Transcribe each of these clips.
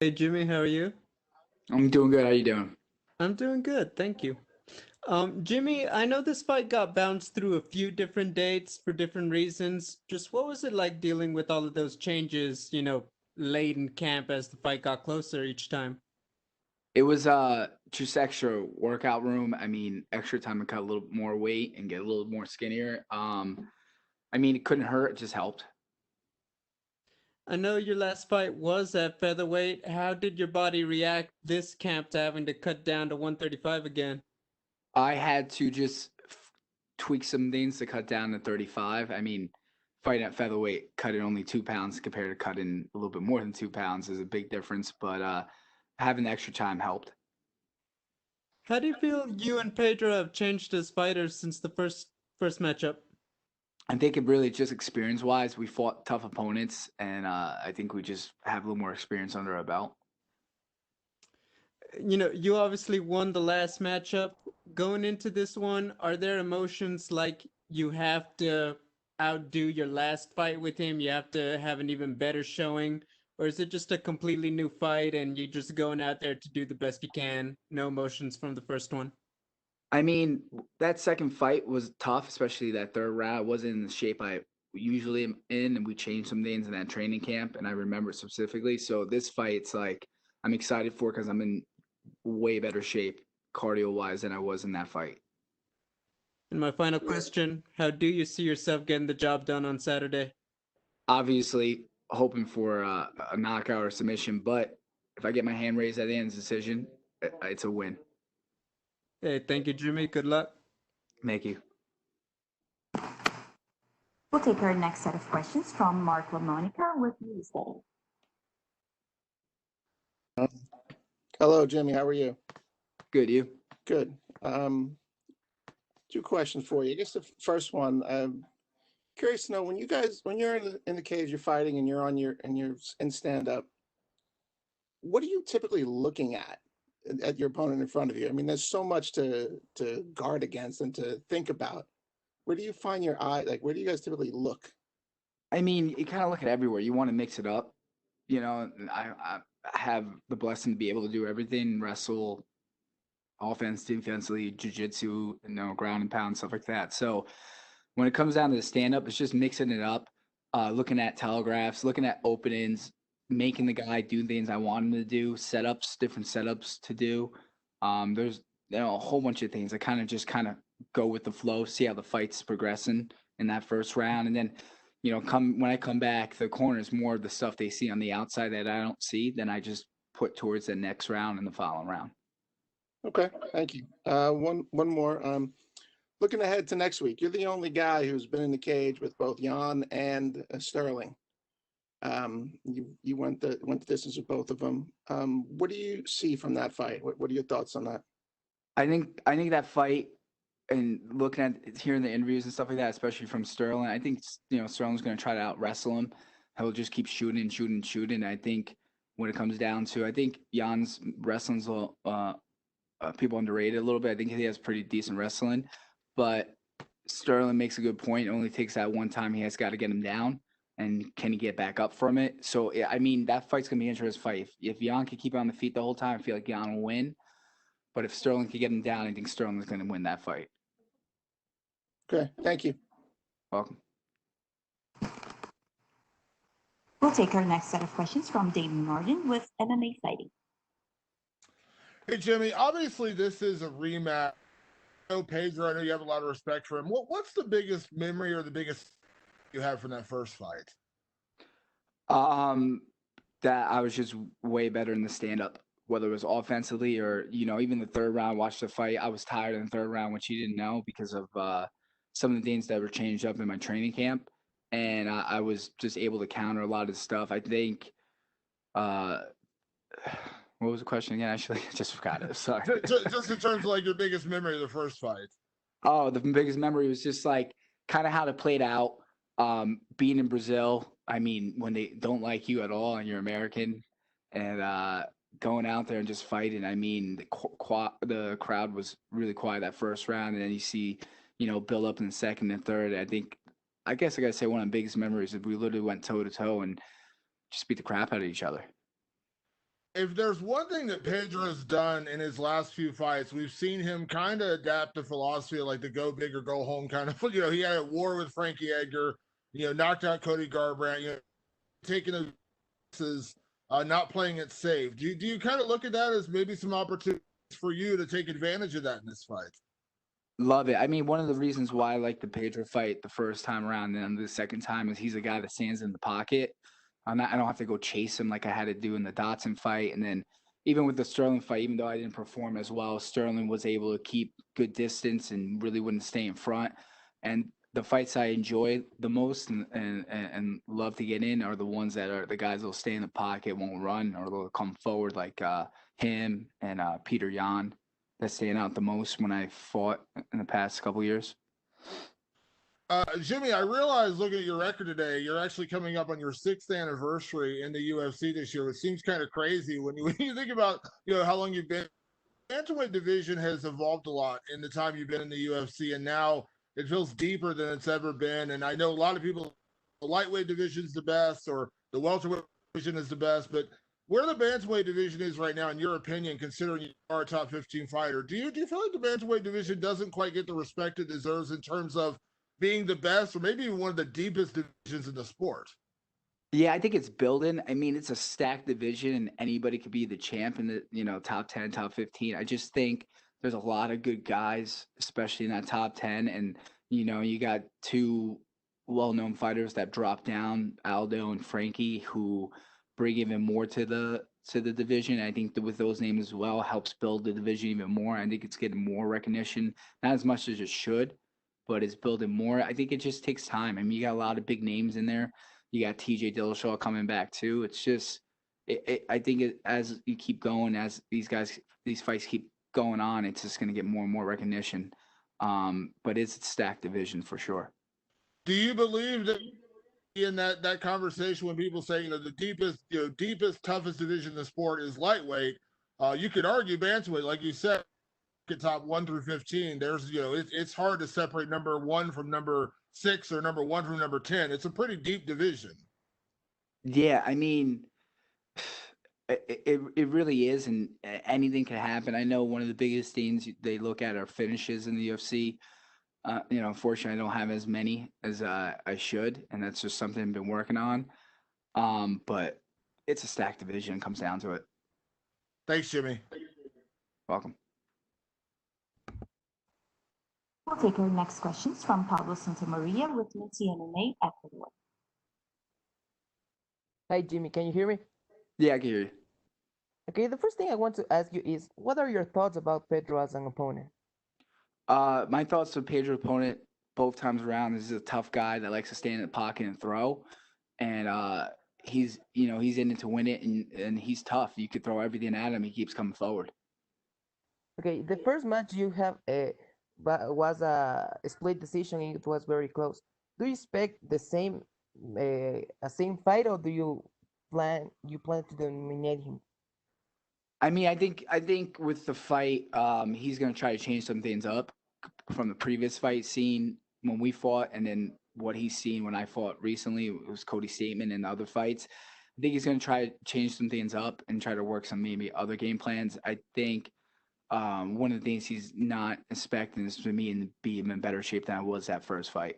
Hey Jimmy, how are you? I'm doing good. How you doing? I'm doing good, thank you. Jimmy, I know this fight got bounced through a few different dates for different reasons. Just what was it like dealing with all of those changes, late in camp as the fight got closer each time? It was just extra workout room. I mean, extra time to cut a little more weight and get a little more skinnier. I mean, it couldn't hurt. It just helped. I know your last fight was at featherweight. How did your body react this camp to having to cut down to 135 again? I had to just tweak some things to cut down to 35. I mean, fighting at featherweight, cutting only 2 pounds compared to cutting a little bit more than 2 pounds is a big difference. But having the extra time helped. How do you feel you and Pedro have changed as fighters since the first matchup? I think it really just experience wise, we fought tough opponents, and I think we just have a little more experience under our belt. You obviously won the last matchup. Going into this one, are there emotions like you have to outdo your last fight with him? You have to have an even better showing? Or is it just a completely new fight and you're just going out there to do the best you can? No emotions from the first one? I mean, that second fight was tough, especially that third round. I wasn't in the shape I usually am in, and we changed some things in that training camp, and I remember it specifically. So this fight, it's like I'm excited for because I'm in way better shape cardio wise than I was in that fight. And my final question, how do you see yourself getting the job done on Saturday? Obviously, hoping for a knockout or submission, but if I get my hand raised at the end of the decision, it's a win. Hey, thank you, Jimmy. Good luck. Thank you. We'll take our next set of questions from Mark LaMonica with Newsday. Hello, Jimmy. How are you? Good, you? Good. Two questions for you. I guess the first one, I'm curious to know when you're in the cage, you're fighting, and you're on your and you're in stand up. What are you typically looking at your opponent in front of you? I mean, there's so much to guard against and to think about. Where do you find your eye? Like, where do you guys typically look? I mean, you kind of look at everywhere. You want to mix it up. I have the blessing to be able to do everything, wrestle, offense, defensively, jiu-jitsu, ground and pound, stuff like that. So when it comes down to the stand-up, it's just mixing it up, looking at telegraphs, looking at openings, making the guy do things I want him to do, setups, different setups to do. There's a whole bunch of things. I kind of go with the flow, see how the fight's progressing in that first round, and then come when I come back, the corner is more of the stuff they see on the outside that I don't see. Then I just put towards the next round and the following round. Okay, thank you. One more. Looking ahead to next week, you're the only guy who's been in the cage with both Jan and Sterling. You went the distance with both of them. What do you see from that fight? What are your thoughts on that? I think that fight and looking at hearing the interviews and stuff like that, especially from Sterling, I think Sterling's going to try to out wrestle him. He'll just keep shooting and shooting and shooting. I think when it comes down to, I think Jan's wrestling's a little people underrated a little bit. I think he has pretty decent wrestling, but Sterling makes a good point. It only takes that one time he has got to get him down, and can he get back up from it? So I mean, that fight's gonna be an interesting fight. If Jan can keep on the feet the whole time, I feel like Jan will win. But if Sterling can get him down, I think Sterling's gonna win that fight. Okay, thank you. Welcome. We'll take our next set of questions from Damon Martin with MMA Fighting. Hey Jimmy, obviously this is a rematch. I know Pedro, I know you have a lot of respect for him. What's the biggest memory or the biggest you have from that first fight? Um, that I was just way better in the stand up, whether it was offensively or even the third round. Watched the fight. I was tired in the third round, which you didn't know because of some of the things that were changed up in my training camp, and I was just able to counter a lot of stuff. I think. Uh, what was the question again? Actually, I just forgot it. Sorry. Just in terms of like your biggest memory of the first fight. Oh, the biggest memory was just like kind of how it played out. Being in Brazil, I mean, when they don't like you at all and you're American, and going out there and just fighting. I mean, the crowd was really quiet that first round, and then you see, build up in the second and third. I guess I gotta say one of the biggest memories is we literally went toe to toe and just beat the crap out of each other. if there's one thing that Pedro has done in his last few fights, we've seen him kind of adapt the philosophy of like the go big or go home kind of. He had a war with Frankie Edgar. Knocked out Cody Garbrandt. Taking his not playing it safe. Do you kind of look at that as maybe some opportunities for you to take advantage of that in this fight? Love it. I mean, one of the reasons why I like the Pedro fight the first time around and then the second time is he's a guy that stands in the pocket. I don't have to go chase him like I had to do in the Dotson fight. And then even with the Sterling fight, even though I didn't perform as well, Sterling was able to keep good distance and really wouldn't stay in front. And the fights I enjoy the most and love to get in are the ones that are the guys that'll stay in the pocket, won't run, or they'll come forward like him and Peter Yan that stand out the most when I fought in the past couple years. Jimmie, I realize looking at your record today, you're actually coming up on your 6th anniversary in the UFC this year, which seems kind of crazy when you think about how long you've been. The bantamweight division has evolved a lot in the time you've been in the UFC, and now it feels deeper than it's ever been. And I know a lot of people, the lightweight division is the best, or the welterweight division is the best, but where the bantamweight division is right now, in your opinion, considering you are a top 15 fighter, do you feel like the bantamweight division doesn't quite get the respect it deserves in terms of being the best, or maybe even one of the deepest divisions in the sport? Yeah, I think it's building. I mean, it's a stacked division, and anybody could be the champ in the top 10, top 15. I just think there's a lot of good guys, especially in that top 10. And you got two well-known fighters that dropped down, Aldo and Frankie, who bring even more to the division. I think that with those names as well helps build the division even more. I think it's getting more recognition, not as much as it should, but it's building more. I think it just takes time. I mean, you got a lot of big names in there. You got TJ Dillashaw coming back too. It's just, I think as you keep going, as these fights keep going on, it's just going to get more and more recognition. But it's a stacked division for sure. Do you believe that in that conversation when people say the deepest toughest division in the sport is lightweight, you could argue bantamweight, like you said, at top 1 through 15, there's it's hard to separate number 1 from number 6 or number 1 from number 10. It's a pretty deep division. Yeah, I mean, it really is, and anything can happen. I know one of the biggest things they look at are finishes in the UFC. Unfortunately, I don't have as many as I should, and that's just something I've been working on. But it's a stacked division. It comes down to it. Thanks, Jimmie. Welcome. We'll take our next questions from Pablo Santamaria with Multi MMA Ecuador. Hi, Jimmie. Can you hear me? Yeah, I can hear you. Okay, the first thing I want to ask you is, what are your thoughts about Pedro as an opponent? My thoughts of Pedro's opponent both times around is he's a tough guy that likes to stand in the pocket and throw. And he's in it to win it, and he's tough. You could throw everything at him. He keeps coming forward. Okay, the first match you have was a split decision, and it was very close. Do you expect the same fight, or do you plan to dominate him? I mean, I think with the fight, he's gonna try to change some things up from the previous fight scene when we fought, and then what he's seen when I fought recently. It was Cody Stateman and other fights. I think he's gonna try to change some things up and try to work some maybe other game plans. I think one of the things he's not expecting is for me to be in better shape than I was that first fight.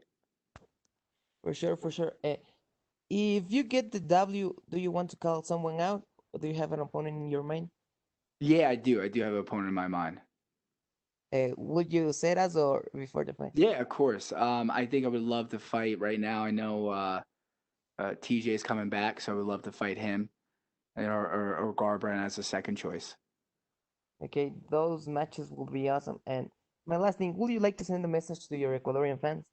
For sure, for sure. If you get the W, do you want to call someone out, or do you have an opponent in your mind? Yeah, I do. I do have an opponent in my mind. Would you say that or before the fight? Yeah, of course. I think I would love to fight right now. I know TJ is coming back, so I would love to fight him, or Garbrandt as a second choice. Okay, those matches will be awesome. And my last thing, would you like to send a message to your Ecuadorian fans?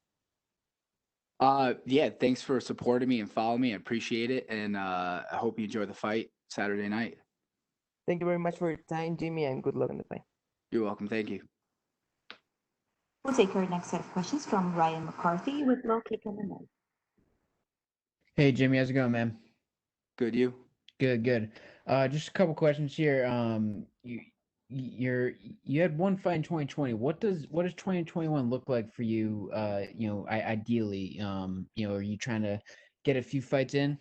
Yeah, thanks for supporting me and following me. I appreciate it, and I hope you enjoy the fight Saturday night. Thank you very much for your time, Jimmie, and good luck in the fight. You're welcome. Thank you. We'll take our next set of questions from Ryan McCarthy with Low Kick MMA. Hey, Jimmie, how's it going, man? Good, you? Good, good. Just a couple questions here. You had one fight in 2020. What does 2021 look like for you? Ideally, are you trying to get a few fights in?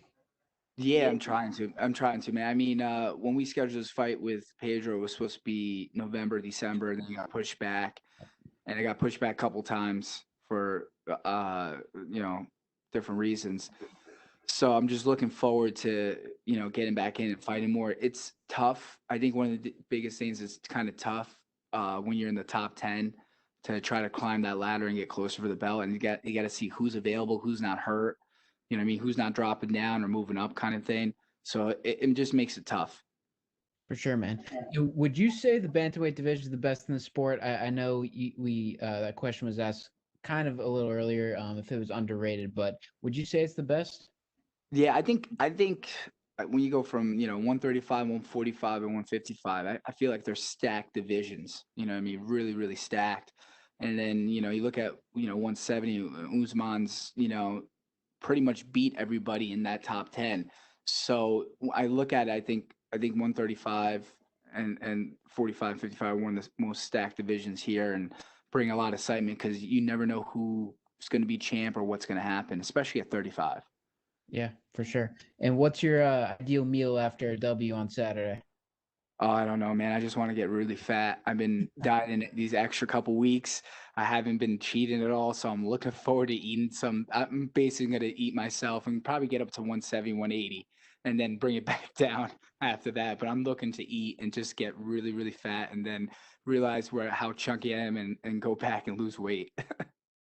Yeah, I'm trying to. I'm trying to, man. I mean, when we scheduled this fight with Pedro, it was supposed to be November, December, and then it got pushed back, and it got pushed back a couple times for you know, different reasons. So I'm just looking forward to, getting back in and fighting more. It's tough. I think one of the biggest things is kind of tough when you're in the top 10 to try to climb that ladder and get closer for the belt. And you got to see who's available, who's not hurt, you know what I mean, who's not dropping down or moving up kind of thing. So it just makes it tough. For sure, man. Would you say the bantamweight division is the best in the sport? I know we that question was asked kind of a little earlier, if it was underrated, but would you say it's the best? Yeah, I think when you go from 135, 145, and 155, I feel like they're stacked divisions. You know what I mean? Really, really stacked. And then you look at 170, Usman's pretty much beat everybody in that top 10. So I look at it, I think 135 and 45, 55 are one of the most stacked divisions here and bring a lot of excitement because you never know who's going to be champ or what's going to happen, especially at 35. Yeah, for sure. And what's your ideal meal after a W on Saturday? Oh, I don't know, man. I just want to get really fat. I've been dieting these extra couple weeks. I haven't been cheating at all, so I'm looking forward to eating some. I'm basically going to eat myself and probably get up to 170, 180, and then bring it back down after that. But I'm looking to eat and just get really, really fat and then realize how chunky I am and go back and lose weight.